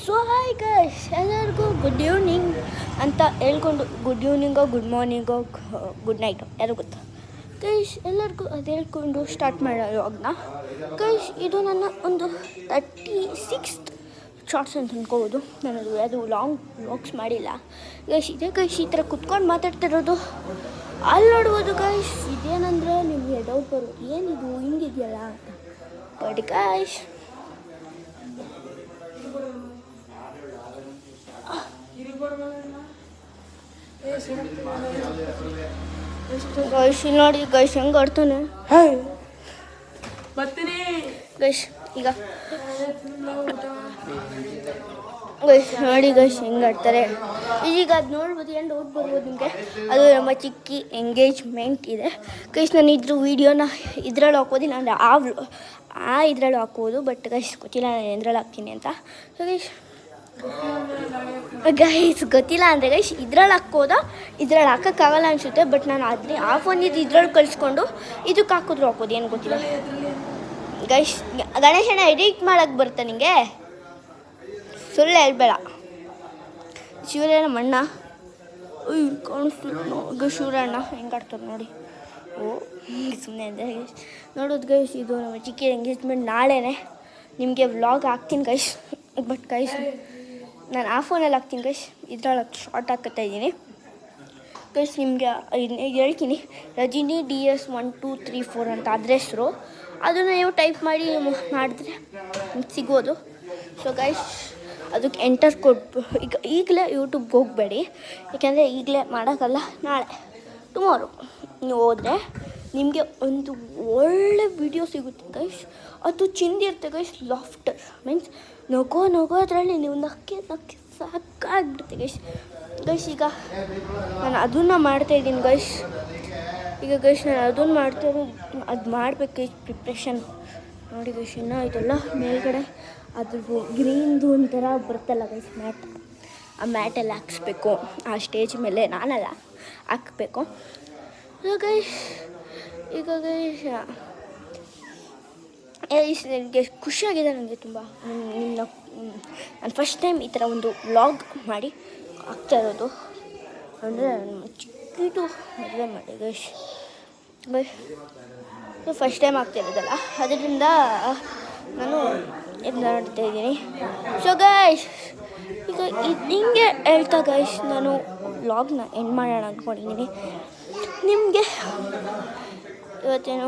So hi guys, ಎಲ್ಲರಿಗೂ good evening ಅಂತ ಹೇಳ್ಕೊಂಡು ಗುಡ್ ಈವ್ನಿಂಗೋ ಗುಡ್ ಮಾರ್ನಿಂಗೋ ಗುಡ್ ನೈಟೋ ಯಾರು ಗೊತ್ತಾ ಗೈಸ್. ಎಲ್ಲರಿಗೂ ಅದು ಹೇಳ್ಕೊಂಡು ಸ್ಟಾರ್ಟ್ ಮಾಡೋದು ಅದನ್ನ ಗೈಸ್. ಇದು ನನ್ನ ಒಂದು 36th ಶಾರ್ಟ್ಸ್ ಅಂತ ಅಂದ್ಕೋಬೋದು. ನಾನು ಅದು ಲಾಂಗ್ ವ್ಲಾಗ್ಸ್ ಮಾಡಿಲ್ಲ ಗೈಸ್. ಇದೇ ಗೈಸ್ ಈ ಥರ ಕುತ್ಕೊಂಡು ಮಾತಾಡ್ತಿರೋದು ಅಲ್ಲಿ ನೋಡ್ಬೋದು ಗೈಸ್. ಇದೇನಂದರೆ ನಿಮಗೆ ಡೌಟ್ ಬರೋದು ಏನಿದು ಹಿಂಗಿದೆಯಲ್ಲ ಅಂತ. ಬಟ್ ಗೈಸ್ ಗೈಸ್ ನೋಡಿ ಗೈಸ್ ಹೆಂಗೆ ಆಡ್ತಾನೆ ಬರ್ತೀನಿ ಗೈಸ್. ಈಗ ಗೈಸ್ ನೋಡಿ ಗೈಸ್ ಹೆಂಗೆ ಆಡ್ತಾರೆ. ಈಗ ಅದು ನೋಡ್ಬೋದು, ಏನು ಡೌಟ್ ಬರ್ಬೋದು ನಿಮಗೆ. ಅದು ನಮ್ಮ ಚಿಕ್ಕಿ ಎಂಗೇಜ್ಮೆಂಟ್ ಇದೆ ಗೈಸ್. ನಾನು ಇದ್ರ ವೀಡಿಯೋನ ಇದ್ರಲ್ಲಿ ಹಾಕೋದು, ನಾನು ಇದ್ರಲ್ಲಿ ಹಾಕೋದು. ಬಟ್ ಗೈಸ್ ಗೊತ್ತಿಲ್ಲ ನಾನು ಎಂದ್ರಲ್ಲಿ ಹಾಕ್ತೀನಿ ಅಂತ. ಸೊ ಗೈಸ್ ಗೊತ್ತಿಲ್ಲ ಅಂದರೆ ಗೈಸ್ ಇದ್ರಲ್ಲಿ ಹಾಕೋದ, ಇದ್ರಲ್ಲಿ ಹಾಕೋಕ್ಕಾಗಲ್ಲ ಅನಿಸುತ್ತೆ. ಬಟ್ ನಾನು ಆ ಫೋನ್ ಇದ್ರಲ್ಲಿ ಕಳಿಸ್ಕೊಂಡು ಇದಕ್ಕೆ ಹಾಕಿದ್ರು ಹಾಕೋದು, ಏನು ಗೊತ್ತಿಲ್ಲ ಗೈಸ್. ಗಣೇಶನ ಎಡಿಟ್ ಮಾಡೋಕ್ಕೆ ಬರುತ್ತೆ ನಿಮಗೆ, ಸುಳ್ಳು ಹೇಳ್ಬೇಡ. ಶಿವರಣ್ಣ ಮಣ್ಣ ಕಾಣಿಸ್ತು ಶಿವರಣ್ಣ ಹೆಂಗೆ ಆಡ್ತಾರೆ ನೋಡಿ. ಓ ಸುಮ್ಮನೆ ಅಂದರೆ ಗೈಸ್ ನೋಡೋದು ಗೈಸ್. ಇದು ನಮ್ಮ ಚಿಕ್ಕಿ ಎಂಗೇಜ್ಮೆಂಟ್ ನಾಳೆನೇ ನಿಮಗೆ ವ್ಲಾಗ್ ಹಾಕ್ತೀನಿ ಗೈಸ್. ಬಟ್ ಗೈಸ್ ನಾನು ಆ ಫೋನಲ್ಲಿ ಹಾಕ್ತೀನಿ ಗೈಸ್, ಇದ್ರೊಳಗೆ ಶಾರ್ಟ್ ಹಾಕ್ತಾ ಇದ್ದೀನಿ ಗೈಸ್. ನಿಮಗೆ ಹೇಳ್ತೀನಿ, ರಜಿನಿ DS 1 2 3 4 ಅಂತ ಅದ್ರ ಹೆಸರು. ಅದನ್ನು ನೀವು ಟೈಪ್ ಮಾಡಿ ಮಾಡಿದ್ರೆ ಸಿಗೋದು. ಸೊ ಗೈಸ್ ಅದಕ್ಕೆ ಎಂಟರ್ ಕೊಟ್ಟು ಈಗಲೇ ಯೂಟ್ಯೂಬ್ಗೆ ಹೋಗಬೇಡಿ, ಯಾಕೆಂದರೆ ಈಗಲೇ ಮಾಡೋಕ್ಕಲ್ಲ. ನಾಳೆ ಟುಮಾರೋ ನೀವು ಹೋದರೆ ನಿಮಗೆ ಒಂದು ಒಳ್ಳೆ ವಿಡಿಯೋ ಸಿಗುತ್ತೆ ಗೈಸ್. ಅದು ಚಿಂದಿರುತ್ತೆ ಗೈಸ್. ಲಾಫ್ಟರ್ ಮೀನ್ಸ್ ನಗೋದ್ರಲ್ಲಿ ನೀವು ನಕ್ಕಿ ಸಾಕಾಗ್ಬಿಡುತ್ತೆ ಗೈಸ್. ಈಗ ನಾನು ಅದನ್ನು ಮಾಡ್ತಾಯಿದ್ದೀನಿ ಗೈಸ್. ಈಗ ಗೈಸ್ ನಾನು ಅದನ್ನು ಮಾಡ್ತಾಯಿರೋ ಅದು ಮಾಡಬೇಕು ಗೈಸ್. ಪ್ರಿಪ್ರೇಷನ್ ನೋಡಿ ಗೈಸ್. ಇನ್ನೂ ಆಯ್ತಲ್ಲ ಮೇಲ್ಗಡೆ ಅದ್ರದ್ದು ಗ್ರೀನ್ದು ಒಂಥರ ಬರುತ್ತಲ್ಲ ಗೈಸ್ ಮ್ಯಾಟ್, ಆ ಮ್ಯಾಟೆಲ್ಲ ಹಾಕ್ಸ್ಬೇಕು. ಆ ಸ್ಟೇಜ್ ಮೇಲೆ ನಾನೆಲ್ಲ ಹಾಕಬೇಕು. ಸೊ ಗೈಸ್ ಈಗ ಗೈಸ್ ನನಗೆ ಖುಷಿಯಾಗಿದೆ. ನನಗೆ ತುಂಬ ನಾನು ಫಸ್ಟ್ ಟೈಮ್ ಈ ಥರ ಒಂದು ವ್ಲಾಗ್ ಮಾಡಿ ಆಗ್ತಾಯಿರೋದು. ಅಂದರೆ ಚಿಕ್ಕಿಟ್ಟು ಮದುವೆ ಮಾಡಿ ಗೈಸ್. ಫಸ್ಟ್ ಟೈಮ್ ಆಗ್ತಾಯಿರೋದಲ್ಲ, ಅದರಿಂದ ನಾನು ಇದು ಮಾಡ್ತಾಯಿದ್ದೀನಿ. ಸೊ ಗೈಸ್ ಈಗ ಹಿಂಗೆ ಹೇಳ್ತಾ ಗೈಸ್ ನಾನು ವ್ಲಾಗ್ನ ಎಂಡ್ ಮಾಡೋಣ ಅಂದ್ಕೊಂಡಿದ್ದೀನಿ. ನಿಮಗೆ ಇವತ್ತೇನು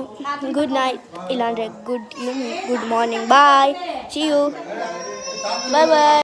ಗುಡ್ ನೈಟ್, ಇಲ್ಲಾಂದರೆ good evening, good morning, bye, see you, bye bye.